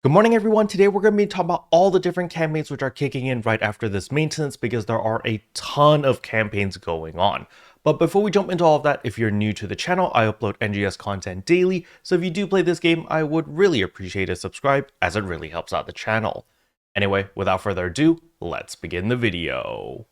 Good morning everyone, today we're going to be talking about all the different campaigns which are kicking in right after this maintenance because there are a ton of campaigns going on. But before we jump into all of that, if you're new to the channel, I upload NGS content daily, so if you do play this game, I would really appreciate a subscribe as it really helps out the channel. Anyway, without further ado, let's begin the video.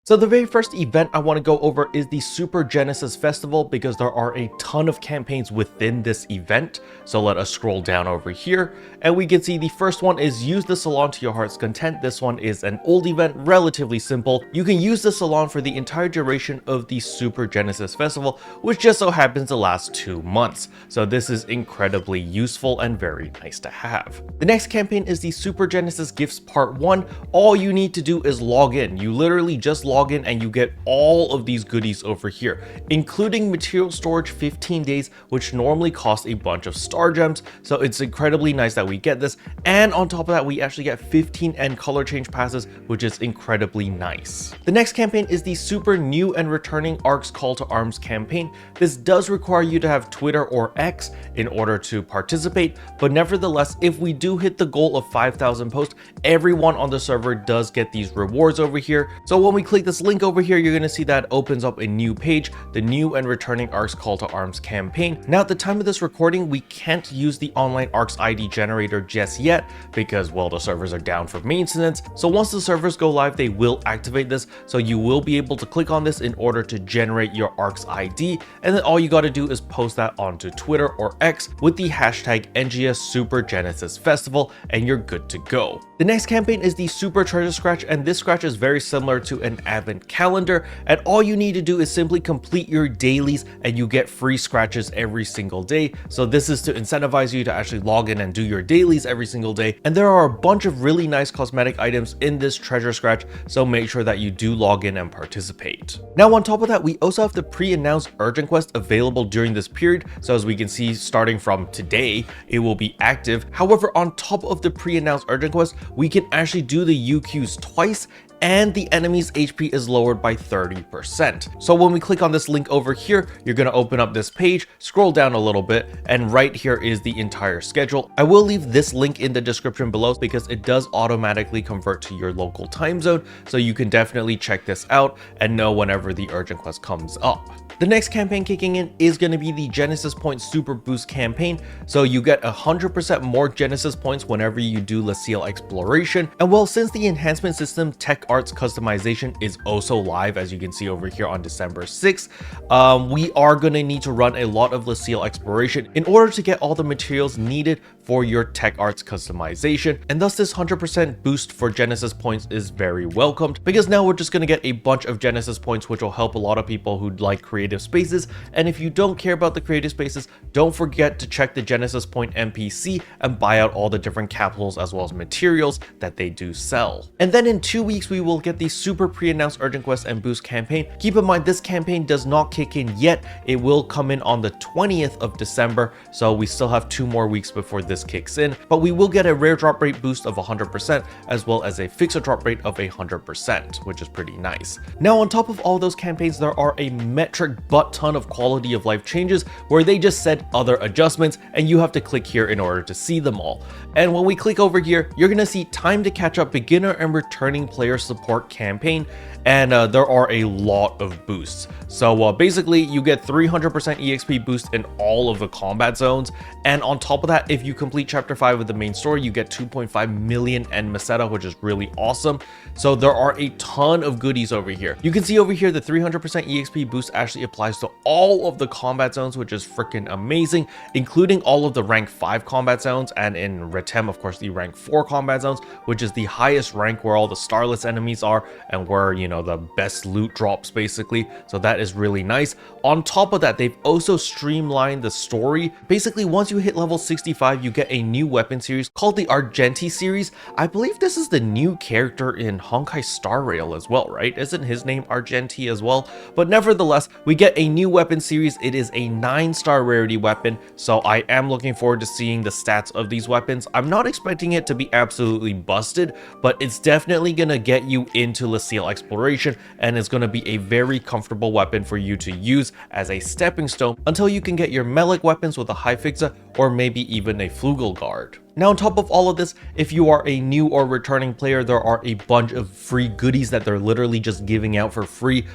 So the very first event I want to go over is the Super Genesis Festival because there are a ton of campaigns within this event. So let us scroll down over here and we can see the first one is use the Salon to your heart's content. This one is an old event, relatively simple. You can use the Salon for the entire duration of the Super Genesis Festival, which just so happens to last 2 months. So this is incredibly useful and very nice to have. The next campaign is the Super Genesis Gifts Part 1. All you need to do is log in. You literally just log in and you get all of these goodies over here, including material storage 15 days, which normally costs a bunch of star gems. So it's incredibly nice that we get this. And on top of that, we actually get 15 end color change passes, which is incredibly nice. The next campaign is the super new and returning ARKS Call to Arms campaign. This does require you to have Twitter or X in order to participate, but nevertheless, if we do hit the goal of 5,000 posts, everyone on the server does get these rewards over here. So when we click this link over here, you're going to see that opens up a new page, the new and returning ARKS Call to Arms campaign. Now at the time of this recording, we can't use the online ARKS ID generator just yet because, well, the servers are down for maintenance. So once the servers go live, they will activate this. So you will be able to click on this in order to generate your ARKS ID. And then all you got to do is post that onto Twitter or X with the hashtag NGS Super Genesis Festival and you're good to go. The next campaign is the Super Treasure Scratch, and this scratch is very similar to an Advent calendar, and all you need to do is simply complete your dailies and you get free scratches every single day. So this is to incentivize you to actually log in and do your dailies every single day. And there are a bunch of really nice cosmetic items in this treasure scratch, so make sure that you do log in and participate. Now on top of that, we also have the pre-announced urgent quest available during this period. So as we can see, starting from today, it will be active. However, on top of the pre-announced urgent quest, we can actually do the UQs twice, and the enemy's HP is lowered by 30%. So when we click on this link over here, you're going to open up this page, scroll down a little bit, and right here is the entire schedule. I will leave this link in the description below because it does automatically convert to your local time zone, so you can definitely check this out and know whenever the urgent quest comes up. The next campaign kicking in is going to be the Genesis Point Super Boost campaign. So you get 100% more Genesis points whenever you do LaCille exploration. And well, since the enhancement system Tech Arts customization is also live, as you can see over here on December 6th, we are going to need to run a lot of LaCille exploration in order to get all the materials needed for your Tech Arts customization. And thus this 100% boost for Genesis points is very welcomed because now we're just going to get a bunch of Genesis points, which will help a lot of people who like creative spaces. And if you don't care about the creative spaces, don't forget to check the Genesis Point NPC and buy out all the different capsules as well as materials that they do sell. And then in 2 weeks, we will get the super pre-announced urgent quest and boost campaign. Keep in mind, this campaign does not kick in yet. It will come in on the 20th of December. So we still have 2 more weeks before this kicks in, but we will get a rare drop rate boost of 100% as well as a fixed drop rate of 100%, which is pretty nice. Now, on top of all those campaigns, there are a metric butt ton of quality of life changes where they just said other adjustments and you have to click here in order to see them all. And when we click over here, you're going to see time to catch up beginner and returning player support campaign, and there are a lot of boosts. So basically you get 300% EXP boost in all of the combat zones, and on top of that, if you complete chapter 5 of the main story, you get 2.5 million End Meseta, which is really awesome. So there are a ton of goodies over here. You can see over here the 300% EXP boost actually applies to all of the combat zones, which is freaking amazing, including all of the rank 5 combat zones, and in Retem, of course, the rank 4 combat zones, which is the highest rank where all the starless enemies are and where, you know, the best loot drops basically. So that is really nice. On top of that, they've also streamlined the story. Basically, once you hit level 65, you get a new weapon series called the Argenti series. I believe this is the new character in Honkai Star Rail as well, right? Isn't his name Argenti as well? But nevertheless, we get a new weapon series. It is a 9-star rarity weapon, so I am looking forward to seeing the stats of these weapons. I'm not expecting it to be absolutely busted, but it's definitely gonna get you into Lucille exploration, and it's gonna be a very comfortable weapon for you to use as a stepping stone until you can get your melee weapons with a high fixa or maybe even a Flugel guard. Now on top of all of this, if you are a new or returning player, there are a bunch of free goodies that they're literally just giving out for free,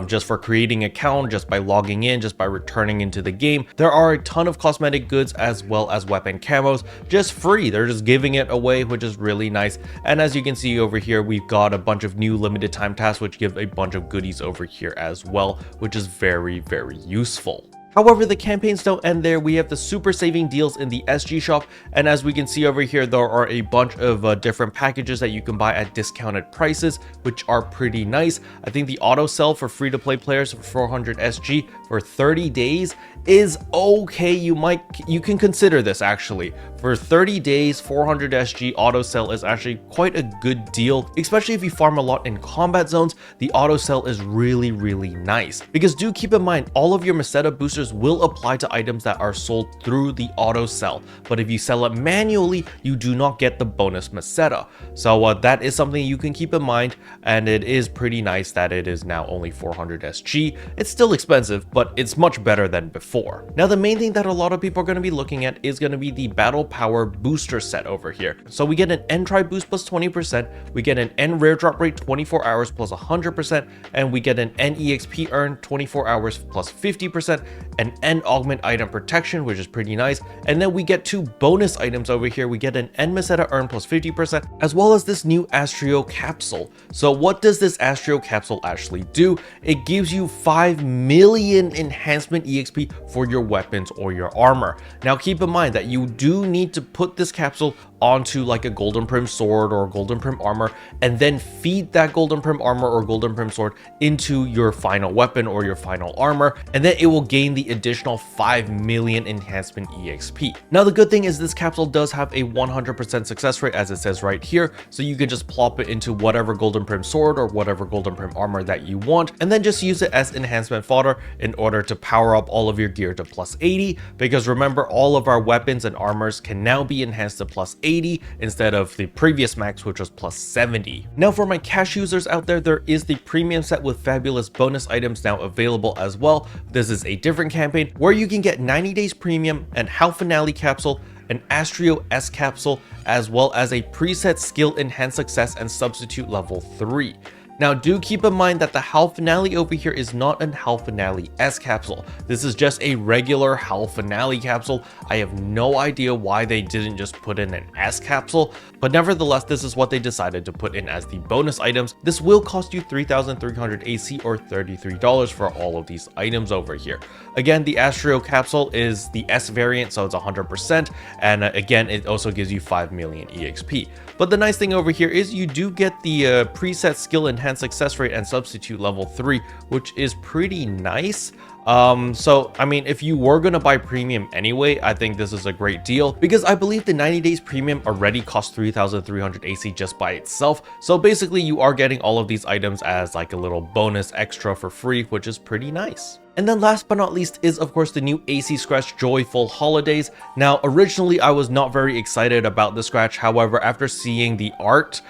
just for creating an account, just by logging in, just by returning into the game. There are a ton of cosmetic goods as well as weapon camos, just free. They're just giving it away, which is really nice. And as you can see over here, we've got a bunch of new limited time tasks, which give a bunch of goodies over here as well, which is very, very useful. However, the campaigns don't end there. We have the super saving deals in the SG shop, and as we can see over here, there are a bunch of different packages that you can buy at discounted prices, which are pretty nice. I think the auto sell for free-to-play players for 400 SG for 30 days is okay. You can consider this actually. For 30 days, 400 SG auto sell is actually quite a good deal, especially if you farm a lot in combat zones. The auto sell is really, really nice, because do keep in mind, all of your Meseta boosters will apply to items that are sold through the auto sell, but if you sell it manually, you do not get the bonus Meseta. So that is something you can keep in mind, and it is pretty nice that it is now only 400 SG. It's still expensive, but it's much better than before. Now the main thing that a lot of people are going to be looking at is going to be the battle power booster set over here. So we get an N try boost plus 20%, we get an N rare drop rate 24 hours plus 100%, and we get an N EXP earn 24 hours plus 50%, an N augment item protection, which is pretty nice, and then we get 2 bonus items over here. We get an N Meseta earn plus 50%, as well as this new Astrio capsule. So what does this Astrio capsule actually do? It gives you 5 million enhancement EXP for your weapons or your armor. Now keep in mind that you do need to put this capsule onto like a golden prim sword or golden prim armor, and then feed that golden prim armor or golden prim sword into your final weapon or your final armor, and then it will gain the additional 5 million enhancement EXP. Now the good thing is this capsule does have a 100% success rate, as it says right here, so you can just plop it into whatever golden prim sword or whatever golden prim armor that you want, and then just use it as enhancement fodder in order to power up all of your gear to plus 80, because remember, all of our weapons and armors can now be enhanced to plus 80 instead of the previous max, which was plus 70. Now for my cash users out there, there is the premium set with Phabulous bonus items now available as well. This is a different campaign where you can get 90 days premium, and Hal Finale capsule, an Astrio S capsule, as well as a preset skill enhanced success and substitute level 3. Now do keep in mind that the Hal Finale over here is not an Hal Finale S capsule. This is just a regular Hal Finale capsule. I have no idea why they didn't just put in an S capsule, but nevertheless, this is what they decided to put in as the bonus items. This will cost you 3,300 AC or $33 for all of these items over here. Again, the Astrio capsule is the S variant, so it's 100%, and again, it also gives you 5 million EXP. But the nice thing over here is you do get the preset skill enhanced success rate and substitute level 3, which is pretty nice. So I mean, if you were gonna buy premium anyway, I think this is a great deal, because I believe the 90 days premium already costs 3,300 AC just by itself. So basically you are getting all of these items as like a little bonus extra for free, which is pretty nice. And then last but not least is of course the new AC Scratch Joyful Holidays. Now originally I was not very excited about the Scratch, however after seeing the art,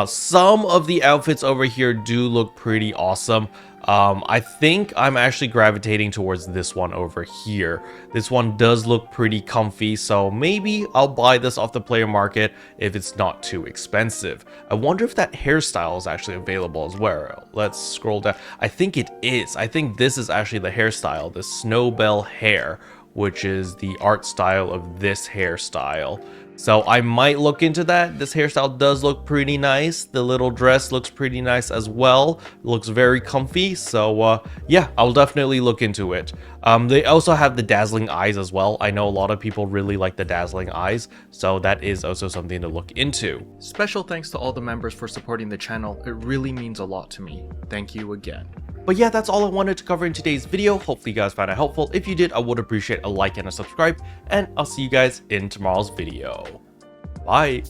some of the outfits over here do look pretty awesome. I think I'm actually gravitating towards this one over here. This one does look pretty comfy, so maybe I'll buy this off the player market if it's not too expensive. I wonder if that hairstyle is actually available as well. Let's scroll down. I think it is. I think this is actually the hairstyle, the Snowbell hair, which is the art style of this hairstyle. So I might look into that. This hairstyle does look pretty nice. The little dress looks pretty nice as well. It looks very comfy. So yeah, I'll definitely look into it. They also have the dazzling eyes as well. I know a lot of people really like the dazzling eyes, so that is also something to look into. Special thanks to all the members for supporting the channel. It really means a lot to me. Thank you again. But yeah, that's all I wanted to cover in today's video. Hopefully you guys found it helpful. If you did, I would appreciate a like and a subscribe, and I'll see you guys in tomorrow's video. Bye.